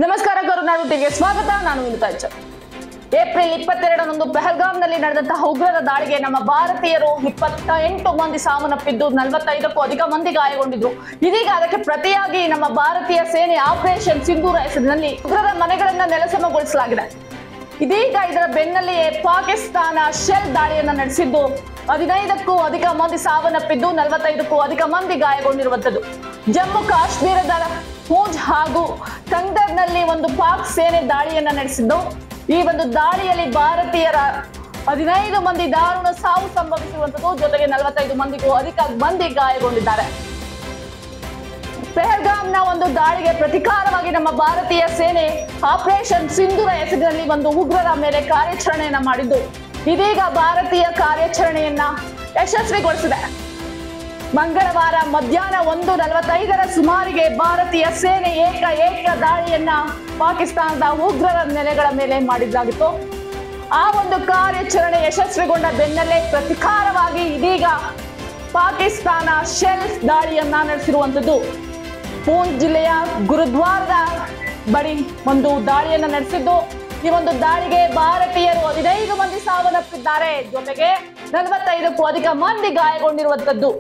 ನಮಸ್ಕಾರ ಕರುನಾಡು ಟಿವಿಗೆ ಸ್ವಾಗತ. ನಾನು ವಿನುತಾ ಎಚ್. ಏಪ್ರಿಲ್ 22ರಂದು ಪಹಲ್ಗಾಮ್ನಲ್ಲಿ ನಡೆದಂತಹ ಉಗ್ರರ ದಾಳಿಗೆ ನಮ್ಮ ಭಾರತೀಯರು 28 ಮಂದಿ ಸಾವನ್ನಪ್ಪಿದ್ದು 45ಕ್ಕೂ ಅಧಿಕ ಮಂದಿ ಗಾಯಗೊಂಡಿದ್ರು. ಇದೀಗ ಅದಕ್ಕೆ ಪ್ರತಿಯಾಗಿ ನಮ್ಮ ಭಾರತೀಯ ಸೇನೆ ಆಪರೇಷನ್ ಸಿಂಧೂರ ಹೆಸರಿನಲ್ಲಿ ಉಗ್ರರ ಮನೆಗಳನ್ನ ನೆಲಸಮಗೊಳಿಸಲಾಗಿದೆ. ಇದೀಗ ಇದರ ಬೆನ್ನಲ್ಲಿಯೇ ಪಾಕಿಸ್ತಾನ ಶೆಲ್ ದಾಳಿಯನ್ನ ನಡೆಸಿದ್ದು 15ಕ್ಕೂ ಅಧಿಕ ಮಂದಿ ಸಾವನ್ನಪ್ಪಿದ್ದು 45ಕ್ಕೂ ಅಧಿಕ ಮಂದಿ ಗಾಯಗೊಂಡಿರುವಂತದ್ದು. ಜಮ್ಮು ಕಾಶ್ಮೀರದ ಪೂಂಚ್ ಹಾಗೂ ಕಂದರ್ನಲ್ಲಿ ಒಂದು ಪಾಕ್ ಸೇನೆ ದಾಳಿಯನ್ನ ನಡೆಸಿದ್ದು. ಈ ಒಂದು ದಾಳಿಯಲ್ಲಿ ಭಾರತೀಯರ 15 ಮಂದಿ ದಾರುಣ ಸಾವು ಸಂಭವಿಸಿರುವಂತದ್ದು. ಜೊತೆಗೆ 45 ಮಂದಿಗೂ ಅಧಿಕ ಮಂದಿ ಗಾಯಗೊಂಡಿದ್ದಾರೆ. ಪಹಲ್ಗಾಮ್ನ ಒಂದು ದಾಳಿಗೆ ಪ್ರತಿಕಾರವಾಗಿ ನಮ್ಮ ಭಾರತೀಯ ಸೇನೆ ಆಪರೇಷನ್ ಸಿಂಧೂರ ಹೆಸರಿನಲ್ಲಿ ಒಂದು ಉಗ್ರರ ಮೇಲೆ ಕಾರ್ಯಾಚರಣೆಯನ್ನ ಮಾಡಿದ್ದು ಇದೀಗ ಭಾರತೀಯ ಕಾರ್ಯಾಚರಣೆಯನ್ನ ಯಶಸ್ವಿಗೊಳಿಸಿದೆ. ಮಂಗಳವಾರ ಮಧ್ಯಾಹ್ನ 1:45 ಸುಮಾರಿಗೆ ಭಾರತೀಯ ಸೇನೆ ಏಕ ದಾಳಿಯನ್ನ ಪಾಕಿಸ್ತಾನದ ಉಗ್ರರ ನೆಲೆಗಳ ಮೇಲೆ ಮಾಡಿದ್ದಾಗಿತ್ತು. ಆ ಒಂದು ಕಾರ್ಯಾಚರಣೆ ಯಶಸ್ವಿಗೊಂಡ ಬೆನ್ನಲ್ಲೇ ಪ್ರತಿಕಾರವಾಗಿ ಇದೀಗ ಪಾಕಿಸ್ತಾನ ಶೆಲ್ ದಾಳಿಯನ್ನ ನಡೆಸಿರುವಂತದ್ದು. ಪೂಂಚ್ ಜಿಲ್ಲೆಯ ಗುರುದ್ವಾರದ ಬಳಿ ಒಂದು ದಾಳಿಯನ್ನ ನಡೆಸಿದ್ದು. ಈ ಒಂದು ದಾಳಿಗೆ ಭಾರತೀಯರು 15 ಮಂದಿ ಸಾವನ್ನಪ್ಪಿದ್ದಾರೆ. ಜೊತೆಗೆ 45ಕ್ಕೂ ಅಧಿಕ ಮಂದಿ ಗಾಯಗೊಂಡಿರುವಂತದ್ದು.